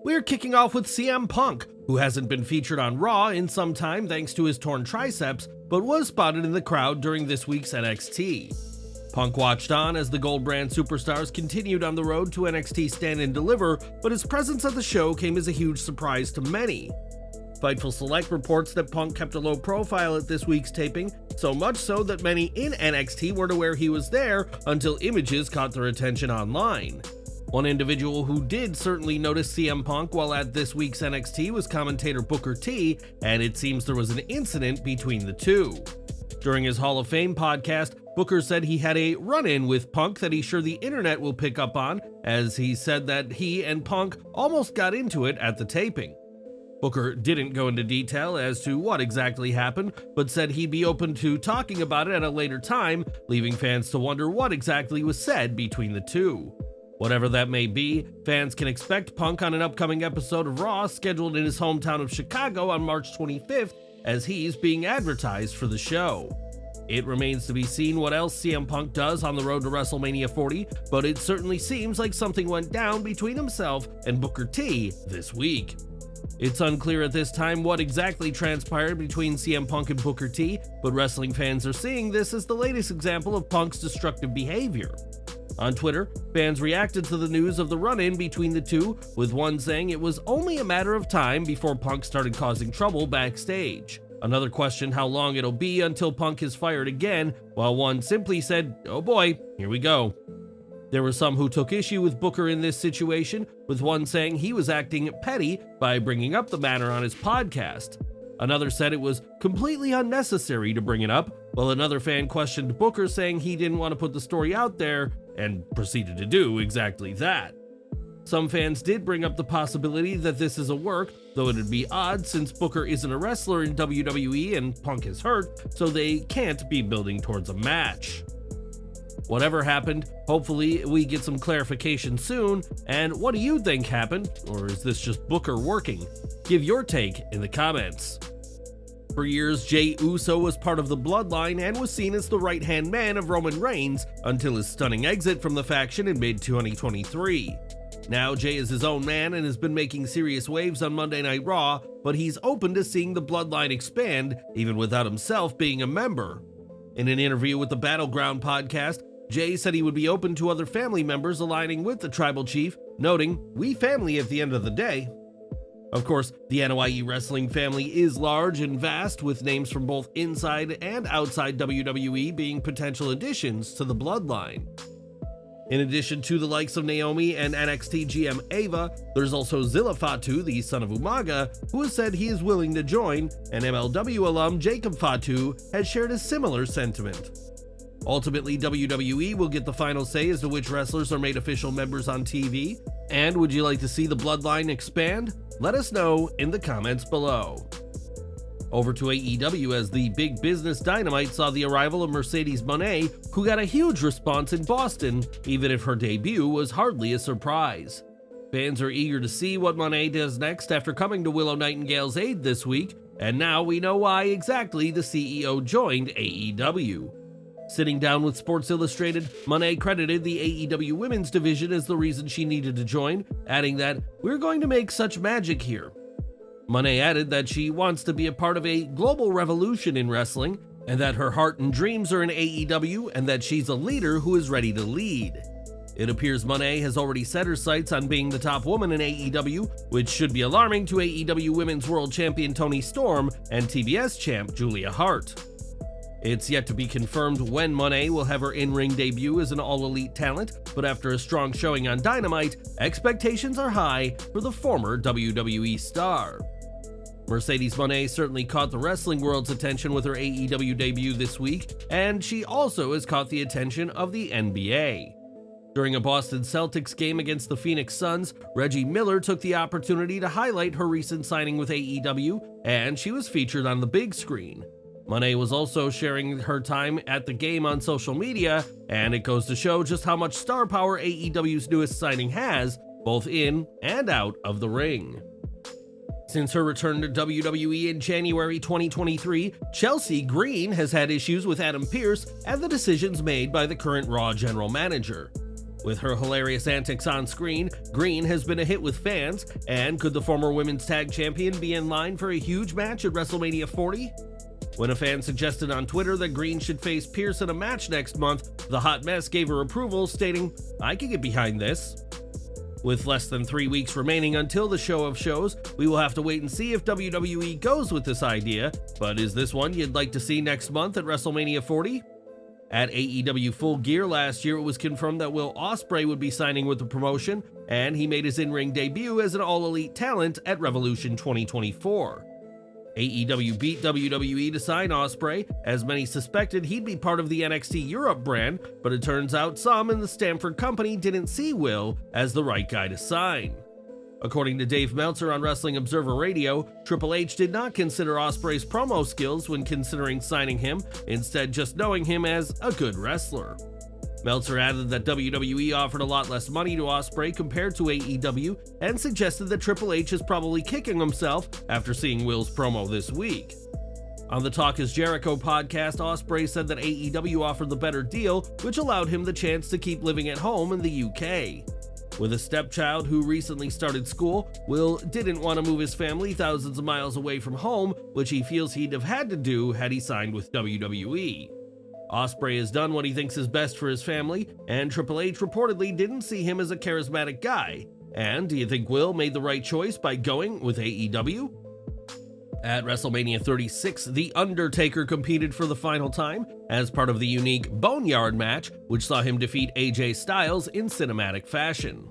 We're kicking off with CM Punk, who hasn't been featured on Raw in some time thanks to his torn triceps, but was spotted in the crowd during this week's NXT. Punk watched on as the Gold Brand superstars continued on the road to NXT Stand and Deliver, but his presence at the show came as a huge surprise to many. Fightful Select reports that Punk kept a low profile at this week's taping, so much so that many in NXT weren't aware he was there until images caught their attention online. One individual who did certainly notice CM Punk while at this week's NXT was commentator Booker T, and it seems there was an incident between the two. During his Hall of Fame podcast, Booker said he had a run-in with Punk that he's sure the internet will pick up on, as he said that he and Punk almost got into it at the taping. Booker didn't go into detail as to what exactly happened, but said he'd be open to talking about it at a later time, leaving fans to wonder what exactly was said between the two. Whatever that may be, fans can expect Punk on an upcoming episode of Raw scheduled in his hometown of Chicago on March 25th, as he's being advertised for the show. It remains to be seen what else CM Punk does on the road to WrestleMania 40, but it certainly seems like something went down between himself and Booker T this week. It's unclear at this time what exactly transpired between CM Punk and Booker T, but wrestling fans are seeing this as the latest example of Punk's destructive behavior. On Twitter, fans reacted to the news of the run-in between the two, with one saying it was only a matter of time before Punk started causing trouble backstage. Another questioned how long it'll be until Punk is fired again, while one simply said, "Oh boy, here we go." There were some who took issue with Booker in this situation, with one saying he was acting petty by bringing up the matter on his podcast. Another said it was completely unnecessary to bring it up, while another fan questioned Booker, saying he didn't want to put the story out there, and proceeded to do exactly that. Some fans did bring up the possibility that this is a work, though it'd be odd since Booker isn't a wrestler in WWE and Punk is hurt, so they can't be building towards a match. Whatever happened, hopefully we get some clarification soon, and what do you think happened, or is this just Booker working? Give your take in the comments. For years, Jey Uso was part of the Bloodline and was seen as the right-hand man of Roman Reigns until his stunning exit from the faction in mid-2023. Now Jey is his own man and has been making serious waves on Monday Night Raw, but he's open to seeing the Bloodline expand, even without himself being a member. In an interview with the Battleground podcast, Jey said he would be open to other family members aligning with the tribal chief, noting, "We family at the end of the day." Of course, the NYE wrestling family is large and vast, with names from both inside and outside WWE being potential additions to the Bloodline. In addition to the likes of Naomi and NXT GM Ava, there's also Zilla Fatu, the son of Umaga, who has said he is willing to join, and MLW alum Jacob Fatu has shared a similar sentiment. Ultimately, WWE will get the final say as to which wrestlers are made official members on TV. And would you like to see the Bloodline expand? Let us know in the comments below. Over to AEW, as the big business Dynamite saw the arrival of Mercedes Mone, who got a huge response in Boston, even if her debut was hardly a surprise. Fans are eager to see what Mone does next after coming to Willow Nightingale's aid this week, and now we know why exactly the CEO joined AEW. Sitting down with Sports Illustrated, Mone credited the AEW women's division as the reason she needed to join, adding that, "We're going to make such magic here." Mone added that she wants to be a part of a global revolution in wrestling, and that her heart and dreams are in AEW, and that she's a leader who is ready to lead. It appears Mone has already set her sights on being the top woman in AEW, which should be alarming to AEW Women's World Champion Toni Storm and TBS champ Julia Hart. It's yet to be confirmed when Mone will have her in-ring debut as an all-elite talent, but after a strong showing on Dynamite, expectations are high for the former WWE star. Mercedes Mone certainly caught the wrestling world's attention with her AEW debut this week, and she also has caught the attention of the NBA. During a Boston Celtics game against the Phoenix Suns, Reggie Miller took the opportunity to highlight her recent signing with AEW, and she was featured on the big screen. Mone was also sharing her time at the game on social media, and it goes to show just how much star power AEW's newest signing has, both in and out of the ring. Since her return to WWE in January 2023, Chelsea Green has had issues with Adam Pearce and the decisions made by the current Raw general manager. With her hilarious antics on screen, Green has been a hit with fans, and could the former women's tag champion be in line for a huge match at WrestleMania 40? When a fan suggested on Twitter that Green should face Pearce in a match next month, the Hot Mess gave her approval, stating, "I can get behind this." With less than 3 weeks remaining until the show of shows, we will have to wait and see if WWE goes with this idea, but is this one you'd like to see next month at WrestleMania 40? At AEW Full Gear last year, it was confirmed that Will Ospreay would be signing with the promotion, and he made his in-ring debut as an all-elite talent at Revolution 2024. AEW beat WWE to sign Ospreay, as many suspected he'd be part of the NXT Europe brand, but it turns out some in the Stamford company didn't see Will as the right guy to sign. According to Dave Meltzer on Wrestling Observer Radio, Triple H did not consider Ospreay's promo skills when considering signing him, instead just knowing him as a good wrestler. Meltzer added that WWE offered a lot less money to Ospreay compared to AEW, and suggested that Triple H is probably kicking himself after seeing Will's promo this week. On the Talk is Jericho podcast, Ospreay said that AEW offered the better deal, which allowed him the chance to keep living at home in the UK. With a stepchild who recently started school, Will didn't want to move his family thousands of miles away from home, which he feels he'd have had to do had he signed with WWE. Ospreay has done what he thinks is best for his family, and Triple H reportedly didn't see him as a charismatic guy. And do you think Will made the right choice by going with AEW? At WrestleMania 36, The Undertaker competed for the final time as part of the unique Boneyard match, which saw him defeat AJ Styles in cinematic fashion.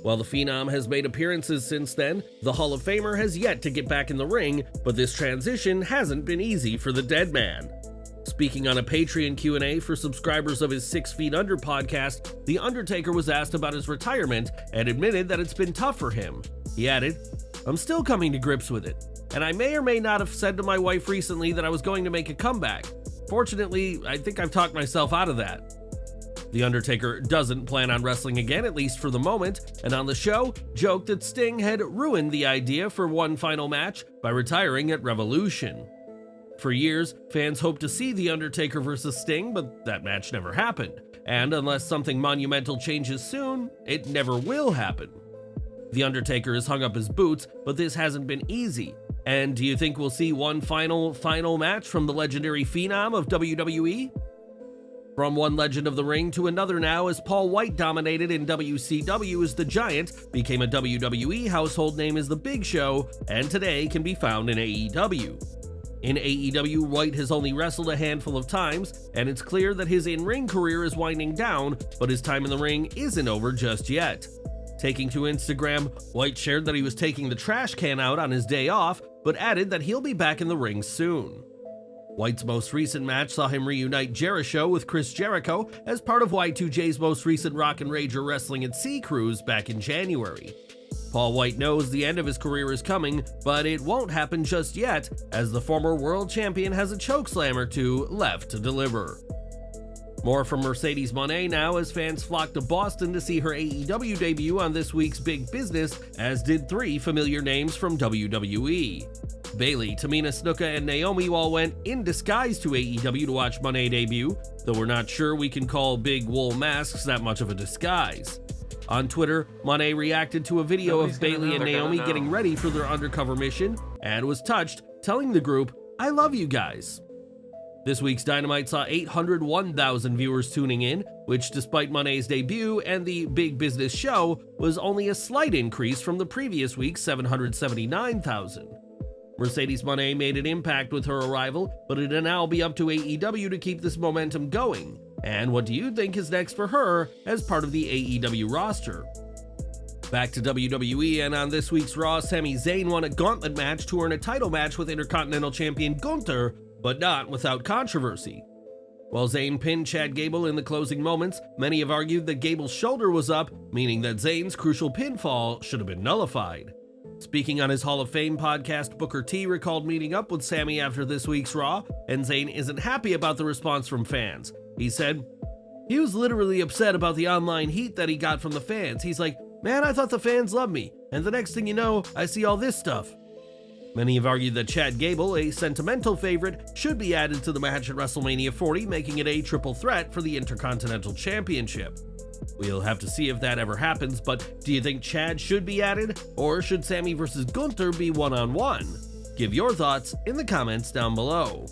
While the Phenom has made appearances since then, the Hall of Famer has yet to get back in the ring, but this transition hasn't been easy for the dead man. Speaking on a Patreon Q&A for subscribers of his 6 Feet Under podcast, The Undertaker was asked about his retirement and admitted that it's been tough for him. He added, "I'm still coming to grips with it, and I may or may not have said to my wife recently that I was going to make a comeback. Fortunately, I think I've talked myself out of that." The Undertaker doesn't plan on wrestling again, at least for the moment, and on the show, joked that Sting had ruined the idea for one final match by retiring at Revolution. For years, fans hoped to see The Undertaker versus Sting, but that match never happened, and unless something monumental changes soon, it never will happen. The Undertaker has hung up his boots, but this hasn't been easy. And do you think we'll see one final match from the legendary Phenom of WWE? From one legend of the ring to another now, as Paul Wight dominated in WCW as the Giant, became a WWE household name as the Big Show, and today can be found in AEW. In AEW, Wight has only wrestled a handful of times, and it's clear that his in-ring career is winding down, but his time in the ring isn't over just yet. Taking to Instagram, Wight shared that he was taking the trash can out on his day off, but added that he'll be back in the ring soon. Wight's most recent match saw him reunite Jericho with Chris Jericho as part of Y2J's most recent Rock and Rager Wrestling at Sea cruise back in January. Paul Wight knows the end of his career is coming, but it won't happen just yet, as the former world champion has a chokeslam or two left to deliver. More from Mercedes Mone now, as fans flock to Boston to see her AEW debut on this week's Big Business, as did 3 familiar names from WWE. Bayley, Tamina Snuka, and Naomi all went in disguise to AEW to watch Mone debut, though we're not sure we can call big wool masks that much of a disguise. On Twitter, Mone reacted to a video of Bayley and Naomi getting ready for their undercover mission, and was touched, telling the group, "I love you guys." This week's Dynamite saw 801,000 viewers tuning in, which despite Mone's debut and the Big Business show, was only a slight increase from the previous week's 779,000. Mercedes Mone made an impact with her arrival, but it'll now be up to AEW to keep this momentum going. And what do you think is next for her as part of the AEW roster? Back to WWE, and on this week's Raw, Sami Zayn won a Gauntlet match to earn a title match with Intercontinental Champion Gunther, but not without controversy. While Zayn pinned Chad Gable in the closing moments, many have argued that Gable's shoulder was up, meaning that Zayn's crucial pinfall should have been nullified. Speaking on his Hall of Fame podcast, Booker T recalled meeting up with Sami after this week's Raw, and Zayn isn't happy about the response from fans. He said, "He was literally upset about the online heat that he got from the fans. He's like, man, I thought the fans loved me, and the next thing you know, I see all this stuff." Many have argued that Chad Gable, a sentimental favorite, should be added to the match at WrestleMania 40, making it a triple threat for the Intercontinental Championship. We'll have to see if that ever happens, but do you think Chad should be added, or should Sami vs. Gunther be one-on-one? Give your thoughts in the comments down below.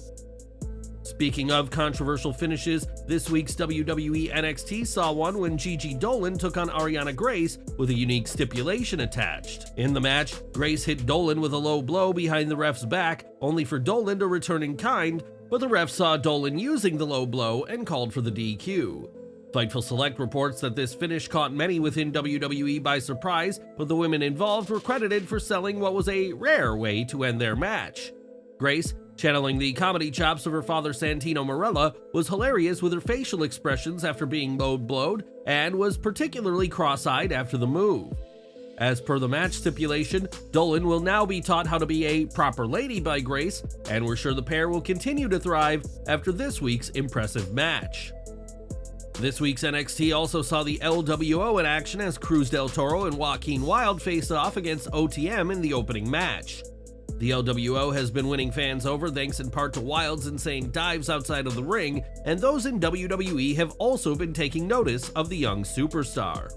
Speaking of controversial finishes, this week's WWE NXT saw one when Gigi Dolan took on Ariana Grace with a unique stipulation attached. In the match, Grace hit Dolan with a low blow behind the ref's back, only for Dolan to return in kind, but the ref saw Dolan using the low blow and called for the DQ. Fightful Select reports that this finish caught many within WWE by surprise, but the women involved were credited for selling what was a rare way to end their match. Grace, channeling the comedy chops of her father Santino Marella, was hilarious with her facial expressions after being blowed and was particularly cross-eyed after the move. As per the match stipulation, Dolan will now be taught how to be a proper lady by Grace, and we're sure the pair will continue to thrive after this week's impressive match. This week's NXT also saw the LWO in action as Cruz del Toro and Joaquin Wilde faced off against OTM in the opening match. The LWO has been winning fans over thanks in part to Wilde's insane dives outside of the ring, and those in WWE have also been taking notice of the young superstar.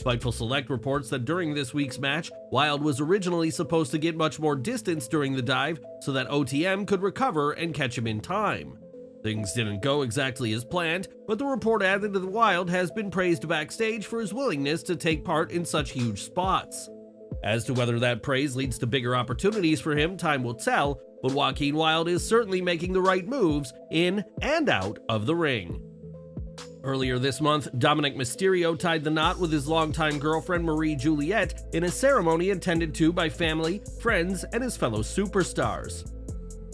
Fightful Select reports that during this week's match, Wilde was originally supposed to get much more distance during the dive so that OTM could recover and catch him in time. Things didn't go exactly as planned, but the report added that Wilde has been praised backstage for his willingness to take part in such huge spots. As to whether that praise leads to bigger opportunities for him, time will tell, but Joaquin Wilde is certainly making the right moves in and out of the ring. Earlier this month, Dominik Mysterio tied the knot with his longtime girlfriend Marie Juliette in a ceremony attended to by family, friends, and his fellow superstars.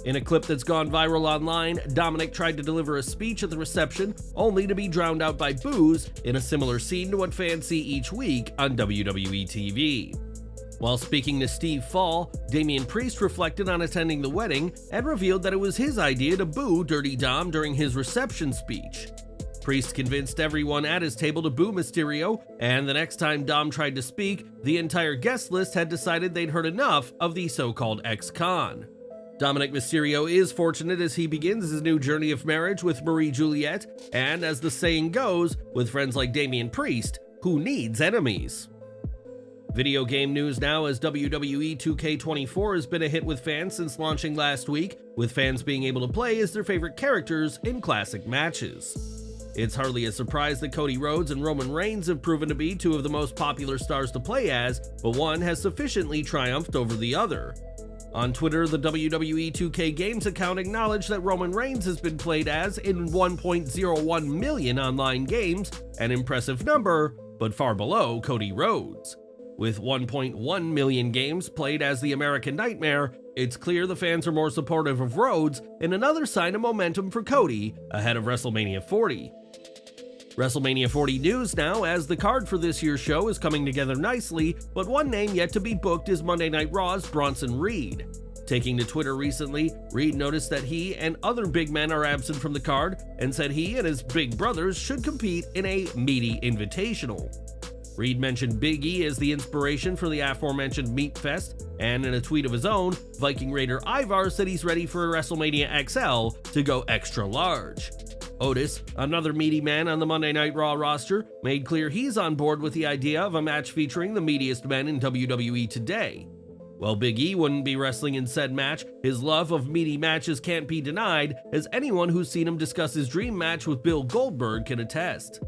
In a clip that's gone viral online, Dominik tried to deliver a speech at the reception, only to be drowned out by boos in a similar scene to what fans see each week on WWE TV. While speaking to Steve Fall, Damian Priest reflected on attending the wedding and revealed that it was his idea to boo Dirty Dom during his reception speech. Priest convinced everyone at his table to boo Mysterio, and the next time Dom tried to speak, the entire guest list had decided they'd heard enough of the so-called ex-con. Dominik Mysterio is fortunate as he begins his new journey of marriage with Marie Juliette, and as the saying goes, with friends like Damian Priest, who needs enemies? Video game news now, as WWE 2K24 has been a hit with fans since launching last week, with fans being able to play as their favorite characters in classic matches. It's hardly a surprise that Cody Rhodes and Roman Reigns have proven to be two of the most popular stars to play as, but one has sufficiently triumphed over the other. On Twitter, the WWE 2K Games account acknowledged that Roman Reigns has been played as in 1.01 million online games, an impressive number, but far below Cody Rhodes. With 1.1 million games played as the American Nightmare, it's clear the fans are more supportive of Rhodes, and another sign of momentum for Cody ahead of WrestleMania 40. WrestleMania 40 news now, as the card for this year's show is coming together nicely, but one name yet to be booked is Monday Night Raw's Bronson Reed. Taking to Twitter recently, Reed noticed that he and other big men are absent from the card and said he and his big brothers should compete in a Meaty Invitational. Reed mentioned Big E as the inspiration for the aforementioned Meat Fest, and in a tweet of his own, Viking Raider Ivar said he's ready for WrestleMania XL to go extra large. Otis, another meaty man on the Monday Night Raw roster, made clear he's on board with the idea of a match featuring the meatiest men in WWE today. While Big E wouldn't be wrestling in said match, his love of meaty matches can't be denied, as anyone who's seen him discuss his dream match with Bill Goldberg can attest.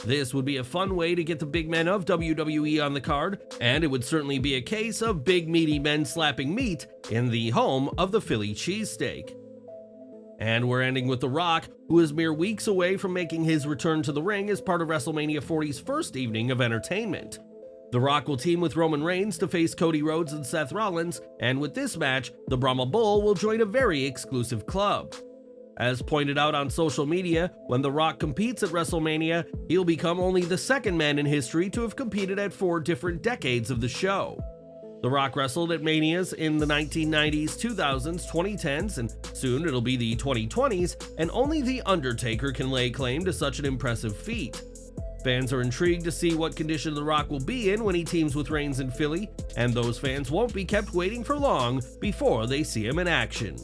This would be a fun way to get the big men of WWE on the card, and it would certainly be a case of big meaty men slapping meat in the home of the Philly cheesesteak. And we're ending with The Rock, who is mere weeks away from making his return to the ring as part of WrestleMania 40's first evening of entertainment. The Rock will team with Roman Reigns to face Cody Rhodes and Seth Rollins, and with this match, the Brahma Bull will join a very exclusive club. As pointed out on social media, when The Rock competes at WrestleMania, he'll become only the second man in history to have competed at 4 different decades of the show. The Rock wrestled at Manias in the 1990s, 2000s, 2010s, and soon it'll be the 2020s, and only The Undertaker can lay claim to such an impressive feat. Fans are intrigued to see what condition The Rock will be in when he teams with Reigns in Philly, and those fans won't be kept waiting for long before they see him in action.